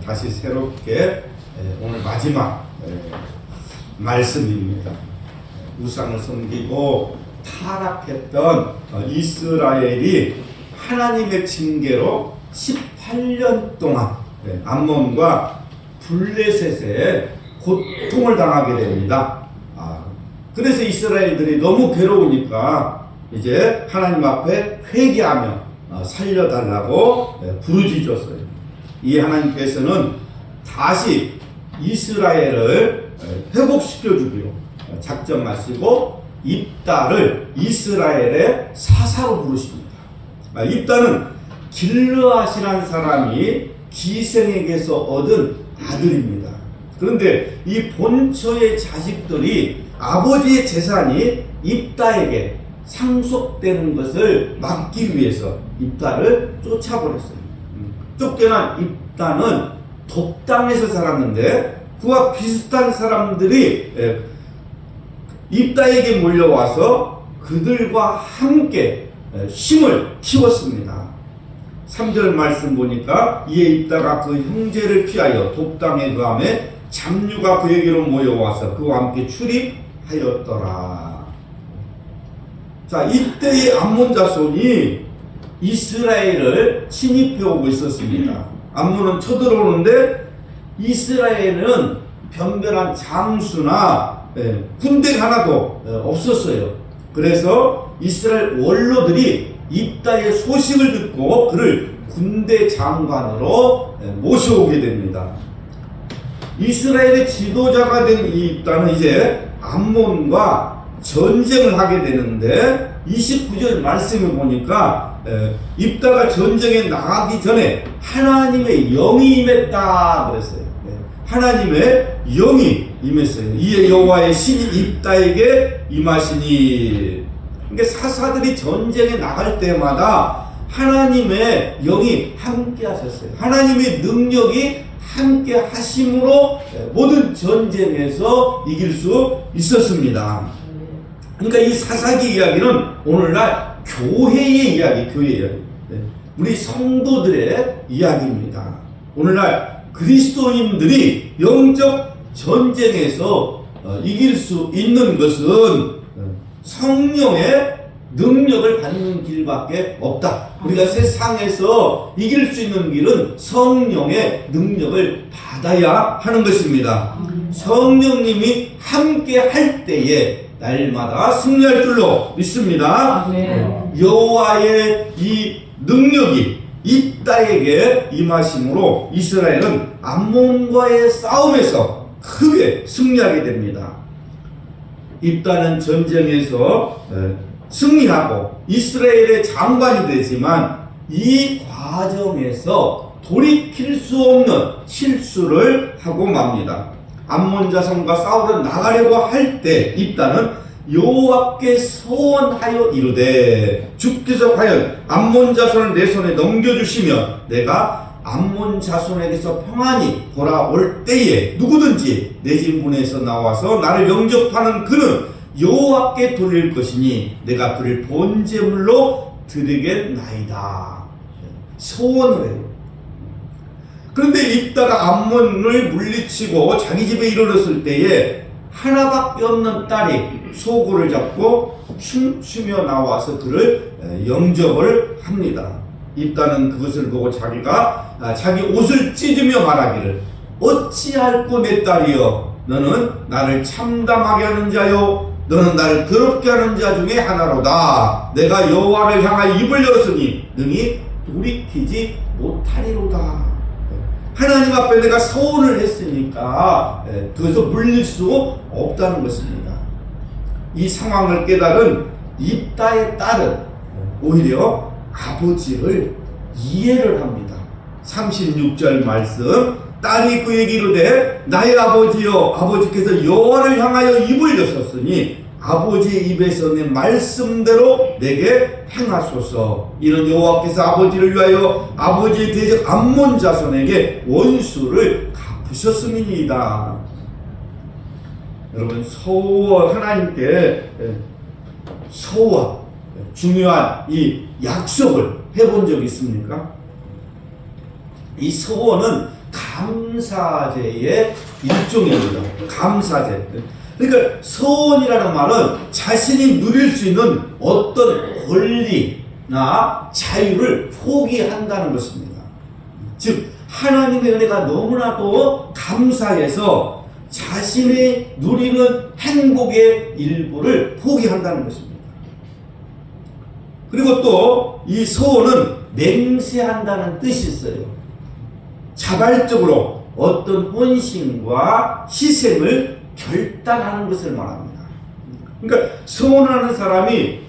다시 새롭게 오늘 마지막 말씀입니다. 우상을 섬기고 타락했던 이스라엘이 하나님의 징계로 18년 동안 암몬과 블레셋에 고통을 당하게 됩니다. 그래서 이스라엘들이 너무 괴로우니까 이제 하나님 앞에 회개하며 살려달라고 부르짖었어요. 이 하나님께서는 다시 이스라엘을 회복시켜주기로 작정하시고 입다를 이스라엘의 사사로 부르십니다. 입다는 길르앗이라는 사람이 기생에게서 얻은 아들입니다. 그런데 이 본처의 자식들이 아버지의 재산이 입다에게 상속되는 것을 막기 위해서 입다를 쫓아버렸어요. 쫓겨난 입다는 독당에서 살았는데 그와 비슷한 사람들이 입다에게 몰려와서 그들과 함께 힘을 키웠습니다. 3절 말씀 보니까 이에 입다가 그 형제를 피하여 독당에 거함에 잡류가 그에게로 모여와서 그와 함께 출입하였더라. 자, 이때의 암몬 자손이 이스라엘을 침입해 오고 있었습니다. 암몬은 쳐들어오는데 이스라엘은 변별한 장수나 군대가 하나도 없었어요. 그래서 이스라엘 원로들이 입다의 소식을 듣고 그를 군대 장관으로 모셔오게 됩니다. 이스라엘의 지도자가 된 이 입다는 이제 암몬과 전쟁을 하게 되는데 29절 말씀을 보니까 입다가 전쟁에 나가기 전에 하나님의 영이 임했다 그랬어요. 하나님의 영이 임했어요. 이에 여호와의 신이 입다에게 임하시니. 그러니까 사사들이 전쟁에 나갈 때마다 하나님의 영이 함께 하셨어요. 하나님의 능력이 함께 하심으로 모든 전쟁에서 이길 수 있었습니다. 그러니까 이 사사기 이야기는 오늘날 교회의 이야기, 교회 이야기. 우리 성도들의 이야기입니다. 오늘날 그리스도인들이 영적 전쟁에서 이길 수 있는 것은 성령의 능력을 받는 길밖에 없다. 우리가 세상에서 이길 수 있는 길은 성령의 능력을 받아야 하는 것입니다. 성령님이 함께 할 때에 날마다 승리할 줄로 믿습니다. 여호와의 이 능력이 입다에게 임하심으로 이스라엘은 암몬과의 싸움에서 크게 승리하게 됩니다. 입다는 전쟁에서 승리하고 이스라엘의 장관이 되지만 이 과정에서 돌이킬 수 없는 실수를 하고 맙니다. 암몬 자손과 싸우러 나가려고 할 때 입다는 여호와께 서원하여 이르되 주께서 과연 암몬 자손을 내 손에 넘겨주시면 내가 암몬 자손에게서 평안히 돌아올 때에 누구든지 내 집 문에서 나와서 나를 영접하는 그는 여호와께 돌릴 것이니 내가 그를 번제물로 드리겠나이다. 소원을 해요. 그런데 입다가 암몬을 물리치고 자기 집에 이르렀을 때에 하나밖에 없는 딸이 소굴을 잡고 춤추며 나와서 그를 영접을 합니다. 입다는 그것을 보고 자기가 자기 옷을 찢으며 말하기를 어찌할꼬 내 딸이여 너는 나를 참담하게 하는 자요 너는 나를 더럽게 하는 자 중에 하나로다. 내가 여호와를 향하여 입을 열었으니 능히 돌이키지 못하리로다. 하나님 앞에 내가 서원을 했으니까 그것을 물릴 수 없다는 것입니다. 이 상황을 깨달은 입다의 딸은 오히려 아버지를 이해를 합니다. 36절 말씀 딸이 그에게 이르되 나의 아버지여 아버지께서 여호와를 향하여 입을 여셨으니 아버지의 입에서 내 말씀대로 내게 행하소서. 이는 여호와께서 아버지를 위하여 아버지의 대적 암몬 자손에게 원수를 갚으셨음이니이다. 여러분 서원 하나님께 서원 중요한 이 약속을 해본 적 있습니까? 이 서원은 감사제의 일종입니다. 감사제. 그러니까 서원이라는 말은 자신이 누릴 수 있는 어떤 권리나 자유를 포기한다는 것입니다. 즉 하나님의 은혜가 너무나도 감사해서 자신이 누리는 행복의 일부를 포기한다는 것입니다. 그리고 또 이 서원은 맹세한다는 뜻이 있어요. 자발적으로 어떤 헌신과 희생을 결단하는 것을 말합니다. 그러니까 서원하는 사람이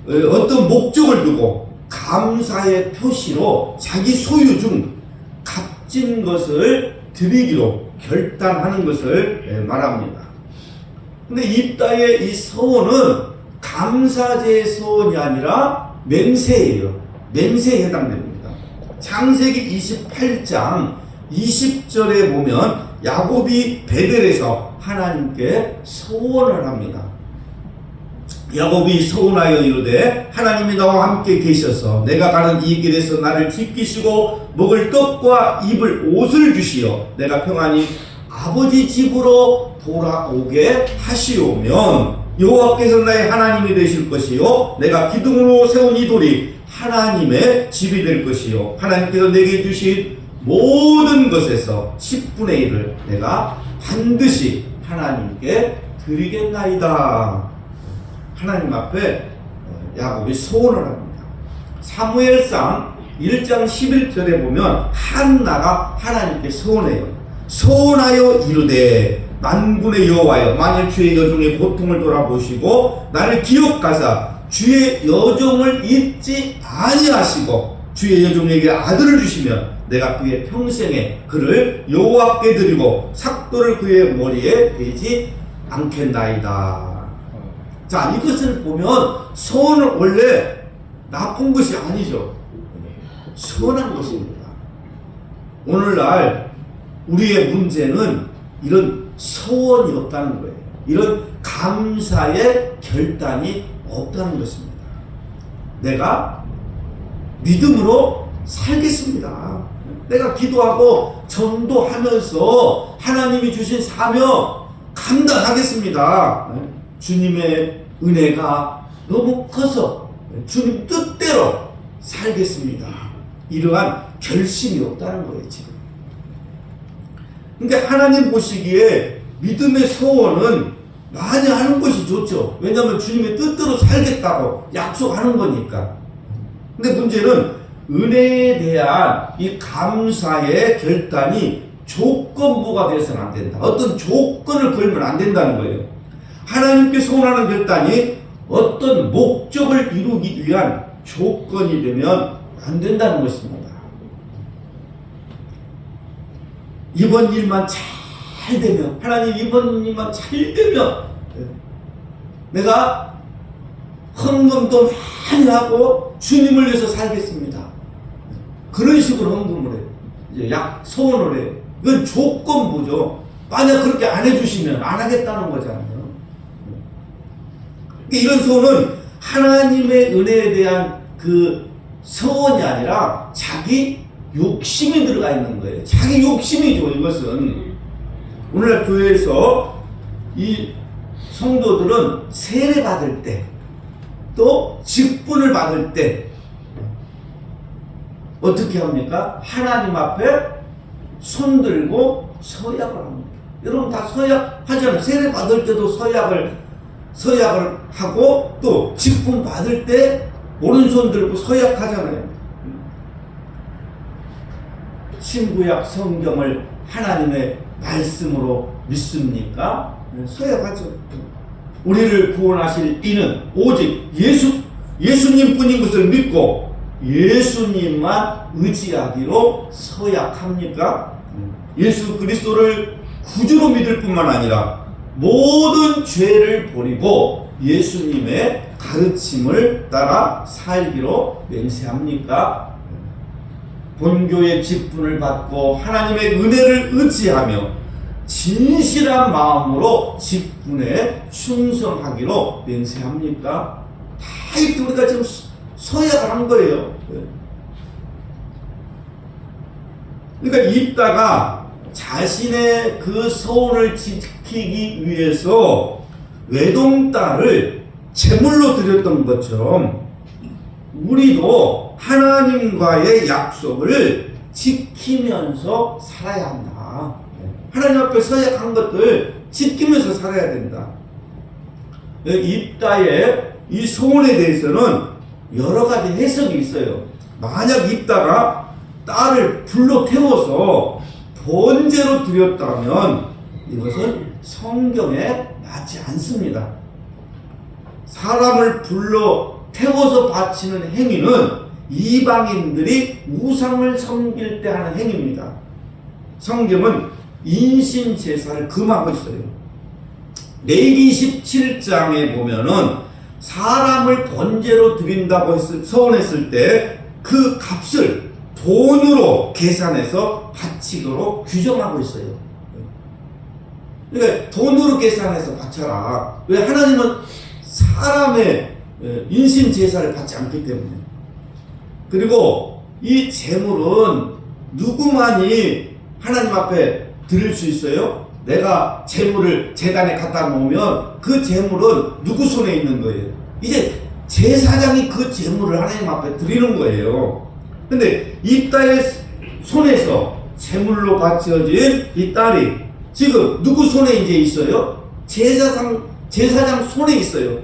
어떤 목적을 두고 감사의 표시로 자기 소유 중 값진 것을 드리기로 결단하는 것을 말합니다. 근데 입다의 이 서원은 감사제의 서원이 아니라 맹세예요. 맹세에 해당됩니다. 창세기 28장 20절에 보면 야곱이 베델에서 하나님께 서원을 합니다. 야곱이 서원하여 이르되 하나님이 나와 함께 계셔서 내가 가는 이 길에서 나를 지키시고 먹을 떡과 입을 옷을 주시어 내가 평안히 아버지 집으로 돌아오게 하시오면 여호와께서 나의 하나님이 되실 것이요 내가 기둥으로 세운 이 돌이 하나님의 집이 될 것이요 하나님께서 내게 주신 모든 것에서 10분의 1을 내가 반드시 하나님께 드리겠나이다. 하나님 앞에 야곱이 소원을 합니다. 사무엘상 1장 11절에 보면 한나가 하나님께 소원해요. 소원하여 이르되 만군의 여호와여 만일 주의 여종의 고통을 돌아보시고 나를 기억하사 주의 여종을 잊지 아니하시고 주의 여종에게 아들을 주시면 내가 그의 평생에 그를 여호와께 드리고 삭도를 그의 머리에 베지 않겠나이다. 자, 이것을 보면 소원은 원래 나쁜 것이 아니죠. 선한 것입니다. 오늘날 우리의 문제는 이런 소원이 없다는 거예요. 이런 감사의 결단이 없다는 것입니다. 내가 믿음으로 살겠습니다. 내가 기도하고 전도하면서 하나님이 주신 사명 감당하겠습니다. 주님의 은혜가 너무 커서 주님 뜻대로 살겠습니다. 이러한 결심이 없다는 거예요, 지금. 그러니까 하나님 보시기에 믿음의 소원은 많이 하는 것이 좋죠. 왜냐하면 주님의 뜻대로 살겠다고 약속하는 거니까. 근데 문제는 은혜에 대한 이 감사의 결단이 조건부가 되어서는 안 된다. 어떤 조건을 걸면 안 된다는 거예요. 하나님께 소원하는 결단이 어떤 목적을 이루기 위한 조건이 되면 안 된다는 것입니다. 이번 일만 잘 되면, 하나님 이번 일만 잘 되면 내가 헌금도 많이 하고 주님을 위해서 살겠습니다. 그런 식으로 헌금을 해요. 이제 소원을 해요. 이건 조건부죠. 만약 그렇게 안 해주시면 안 하겠다는 거잖아요. 이런 소원은 하나님의 은혜에 대한 그 소원이 아니라 자기 욕심이 들어가 있는 거예요. 자기 욕심이죠, 이것은. 오늘날 교회에서 이 성도들은 세례 받을 때, 또 직분을 받을 때 어떻게 합니까? 하나님 앞에 손 들고 서약을 합니다. 여러분 다 서약 하잖아요. 세례 받을 때도 서약을 하고, 또 직분 받을 때 오른손 들고 서약하잖아요. 신구약 성경을 하나님의 말씀으로 믿습니까? 서약하죠. 우리를 구원하실 이는 오직 예수님 뿐인 것을 믿고 예수님만 의지하기로 서약합니까? 예수 그리스도를 구주로 믿을 뿐만 아니라 모든 죄를 버리고 예수님의 가르침을 따라 살기로 맹세합니까? 본교의 직분을 받고 하나님의 은혜를 의지하며 진실한 마음으로 직분에 충성하기로 맹세합니까? 다 이렇게 우리가 지금 서약을 한 거예요. 그러니까 입다가 자신의 그 소원을 지키기 위해서 외동딸을 제물로 드렸던 것처럼 우리도 하나님과의 약속을 지키면서 살아야 한다. 하나님 앞에 서약한 것들 지키면서 살아야 된다. 입다의 이 소원에 대해서는 여러 가지 해석이 있어요. 만약 입다가 딸을 불러 태워서 번제로 드렸다면 이것은 성경에 맞지 않습니다. 사람을 불러 태워서 바치는 행위는 이방인들이 우상을 섬길 때 하는 행위입니다. 성경은 인신 제사를 금하고 있어요. 레위기 27장에 보면은 사람을 번제로 드린다고 서원했을 때 그 값을 돈으로 계산해서 바치도록 규정하고 있어요. 그러니까 돈으로 계산해서 바쳐라. 왜? 하나님은 사람의 인신 제사를 받지 않기 때문에. 그리고 이 제물은 누구만이 하나님 앞에 드릴 수 있어요? 내가 제물을 제단에 갖다 놓으면 그 제물은 누구 손에 있는 거예요? 이제 제사장이 그 제물을 하나님 앞에 드리는 거예요. 근데 입다의 손에서 제물로 바쳐진 이 딸이 지금 누구 손에 이제 있어요? 제사장 손에 있어요.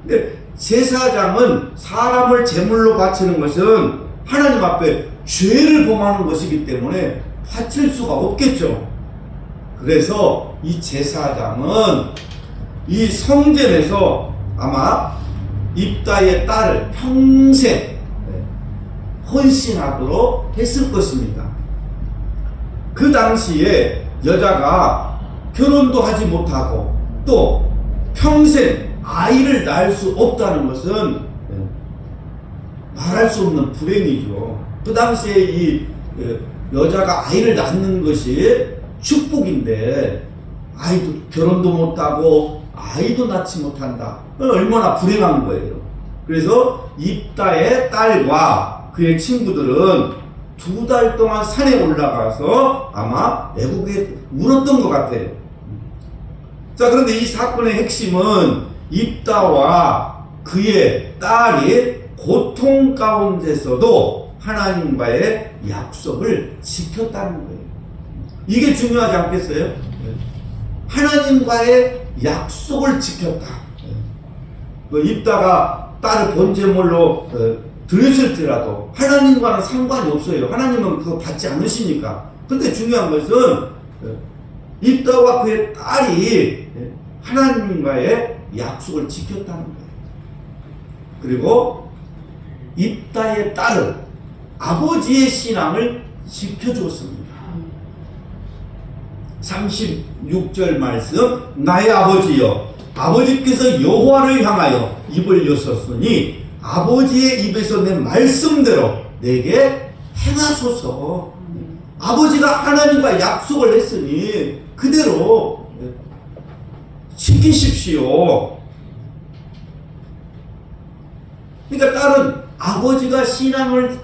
근데 제사장은 사람을 제물로 바치는 것은 하나님 앞에 죄를 범하는 것이기 때문에 바칠 수가 없겠죠. 그래서 이 제사장은 이 성전에서 아마 입다의 딸을 평생 헌신하도록 했을 것입니다. 그 당시에 여자가 결혼도 하지 못하고 또 평생 아이를 낳을 수 없다는 것은 말할 수 없는 불행이죠. 그 당시에 이 여자가 아이를 낳는 것이 축복인데 아이도 결혼도 못하고 아이도 낳지 못한다. 얼마나 불행한 거예요. 그래서 입다의 딸과 그의 친구들은 2달 동안 산에 올라가서 아마 애국에 울었던 것 같아요. 자, 그런데 이 사건의 핵심은 입다와 그의 딸이 고통 가운데서도 하나님과의 약속을 지켰다는 거예요. 이게 중요하지 않겠어요? 하나님과의 약속을 지켰다. 입다가 딸을 번제물로 드렸을지라도 하나님과는 상관이 없어요. 하나님은 그거 받지 않으시니까. 근데 중요한 것은 입다와 그의 딸이 하나님과의 약속을 지켰다는 거예요. 그리고 입다의 딸은 아버지의 신앙을 지켜주었습니다. 36절 말씀, 나의 아버지여, 아버지께서 여호와를 향하여 입을 여셨으니 아버지의 입에서 낸 말씀대로 내게 행하소서. 아버지가 하나님과 약속을 했으니 그대로 지키십시오. 그러니까 딸은 아버지가 신앙을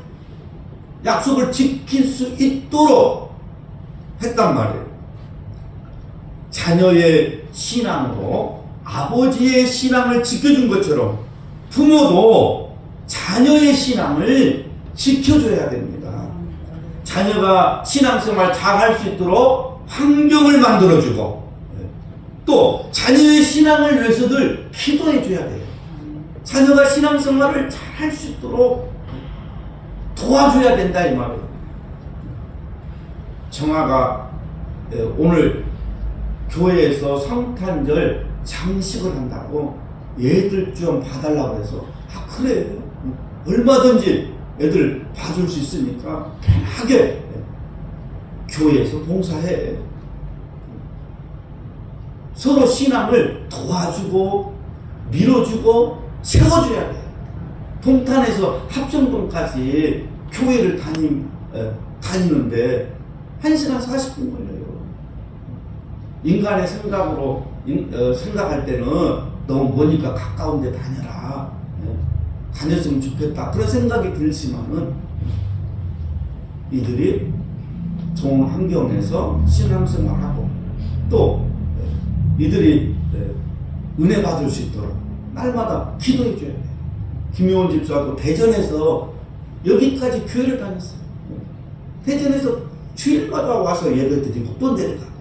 약속을 지킬 수 있도록 했단 말이에요. 자녀의 신앙으로 아버지의 신앙을 지켜준 것처럼 부모도 자녀의 신앙을 지켜줘야 됩니다. 자녀가 신앙생활 잘 할 수 있도록 환경을 만들어주고 또 자녀의 신앙을 위해서들 기도해줘야 돼요. 자녀가 신앙생활을 잘 할 수 있도록 도와줘야 된다 이 말이에요. 정아가 오늘 교회에서 성탄절 장식을 한다고 애들 좀 봐달라고 해서 그래 얼마든지 애들 봐줄 수 있으니까 편하게 교회에서 봉사해. 서로 신앙을 도와주고 밀어주고 세워줘야 돼. 동탄에서 합정동까지 교회를 다니는데 1시간 40분 걸려요. 인간의 생각으로 생각할 때는 너무 머니까 가까운 데 다녀라. 다녔으면 좋겠다. 그런 생각이 들지만은 이들이 좋은 환경에서 신앙생활하고 또 이들이 은혜 받을 수 있도록 날마다 기도해 줘야 돼요. 김효원 집사도 대전에서 여기까지 교회를 다녔어요. 대전에서 주일마다 와서 예배 드리고 또 내려가고.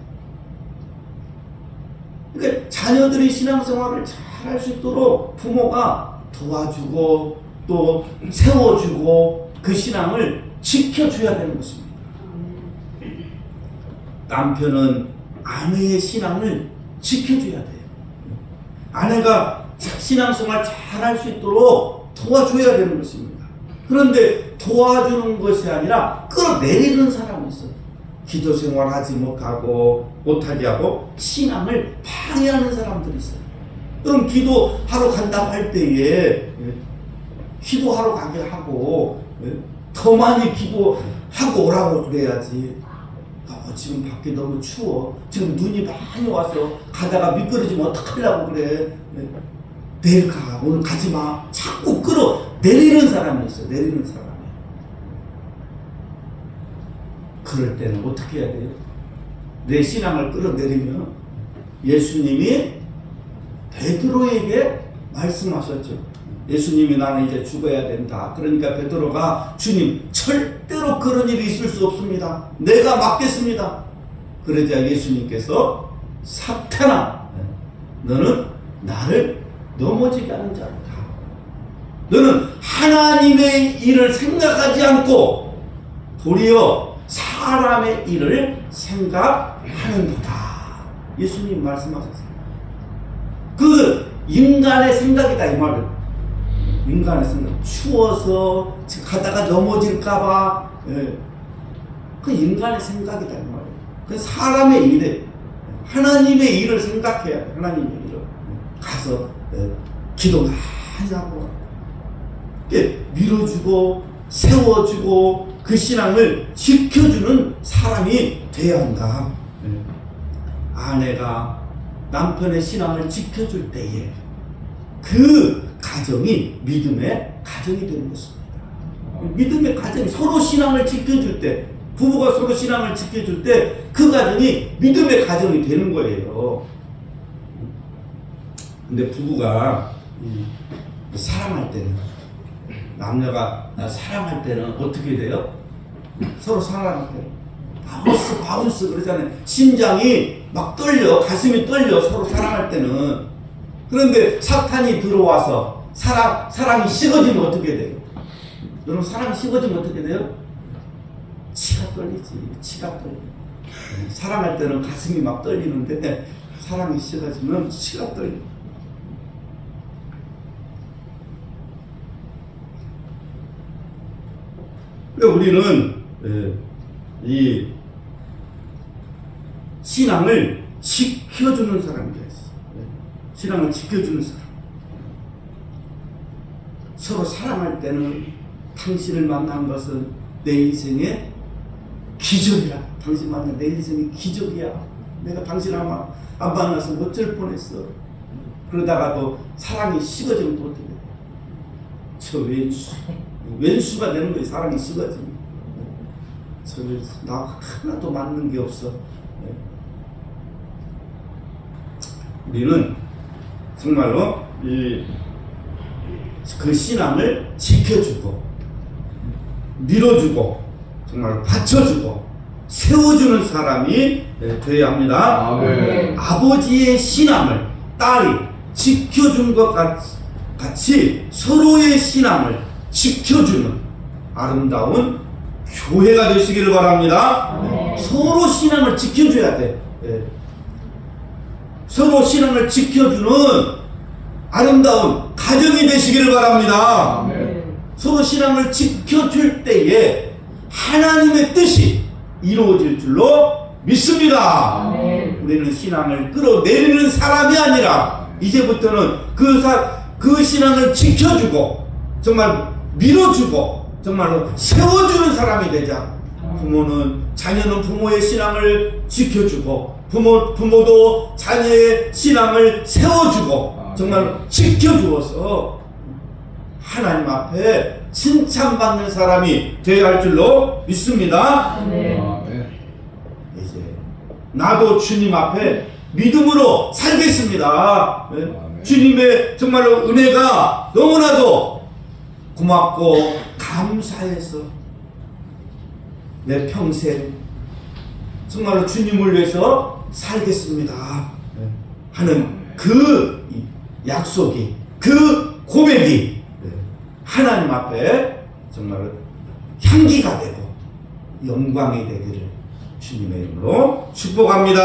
그러니까 자녀들이 신앙생활을 잘 할 수 있도록 부모가 도와주고 또 세워주고 그 신앙을 지켜줘야 되는 것입니다. 남편은 아내의 신앙을 지켜줘야 돼요. 아내가 신앙생활 잘 할 수 있도록 도와줘야 되는 것입니다. 그런데 도와주는 것이 아니라 끌어내리는 사람이 있어요. 기도 생활하지 못하게 하고 신앙을 방해하는 사람들이 있어요. 그럼 기도하러 간다고 할 때에 기도하러 가게 하고 더 많이 기도하고 오라고 그래야지. 지금 밖에 너무 추워. 지금 눈이 많이 와서 가다가 미끄러지면 어떡하려고 그래. 내일 가. 오늘 가지 마. 자꾸 끌어내리는 사람이 있어요. 내리는 사람이. 그럴 때는 어떻게 해야 돼요? 내 신앙을 끌어내리면 예수님이 베드로에게 말씀하셨죠. 예수님이 나는 이제 죽어야 된다. 그러니까 베드로가 주님 절대로 그런 일이 있을 수 없습니다. 내가 막겠습니다. 그러자 예수님께서 사탄아 너는 나를 넘어지게 하는 자로다. 너는 하나님의 일을 생각하지 않고 도리어 사람의 일을 생각하는 거다. 예수님 말씀하셨어요. 그 인간의 생각이다 이 말은. 인간의 생각. 추워서 가다가 넘어질까봐. 그 인간의 생각이다 이 말이에요. 그 사람의 일에 하나님의 일을 생각해야 돼. 하나님의 일을 가서 기도 많이 하고 밀어주고 세워주고 그 신앙을 지켜주는 사람이 돼야 한다. 아내가 남편의 신앙을 지켜줄 때에 그 가정이 믿음의 가정이 되는 것입니다. 믿음의 가정이 서로 신앙을 지켜줄 때, 부부가 서로 신앙을 지켜줄 때 그 가정이 믿음의 가정이 되는 거예요. 근데 부부가 사랑할 때는, 남녀가 사랑할 때는 어떻게 돼요? 서로 사랑할 때 바운스 그러잖아요. 심장이 막 떨려, 가슴이 떨려, 서로 사랑할 때는. 그런데 사탄이 들어와서 사랑이 식어지면 어떻게 돼요? 여러분, 사랑이 식어지면 어떻게 돼요? 치가 떨리지. 치가 떨려. 사랑할 때는 가슴이 막 떨리는데 사랑이 식어지면 치가 떨려. 우리는 이 신앙을 지켜주는 사람이 되었어. 신앙을 지켜주는 사람. 서로 사랑할 때는 당신을 만난 것은 내 인생의 기적이야. 당신 만난 내 인생의 기적이야. 내가 당신 안 만나서 어쩔 뻔했어. 그러다가도 사랑이 식어지면 또 어떻게 돼? 저 왼수가 되는 거예요. 사랑이 식어지면. 저 왼수, 나 하나도 맞는 게 없어. 우리는 정말로 그 신앙을 지켜주고 밀어주고 정말 받쳐주고 세워주는 사람이 되어야 합니다. 아멘. 아버지의 신앙을 딸이 지켜준 것 같이 서로의 신앙을 지켜주는 아름다운 교회가 되시기를 바랍니다. 아멘. 서로 신앙을 지켜줘야 돼. 서로 신앙을 지켜주는 아름다운 가정이 되시기를 바랍니다. 아멘. 서로 신앙을 지켜줄 때에 하나님의 뜻이 이루어질 줄로 믿습니다. 아멘. 우리는 신앙을 끌어내리는 사람이 아니라 이제부터는 그 신앙을 지켜주고 정말 밀어주고 정말로 세워주는 사람이 되자. 부모는 자녀는 부모의 신앙을 지켜주고 부모도 자녀의 신앙을 세워주고 정말 지켜주어서 하나님 앞에 칭찬받는 사람이 되어야 할 줄로 믿습니다. 네. 이제 나도 주님 앞에 믿음으로 살겠습니다. 예? 아멘. 주님의 정말로 은혜가 너무나도 고맙고 감사해서 내 평생 정말로 주님을 위해서 살겠습니다 하는 그 약속이, 그 고백이 하나님 앞에 정말로 향기가 되고 영광이 되기를 주님의 이름으로 축복합니다.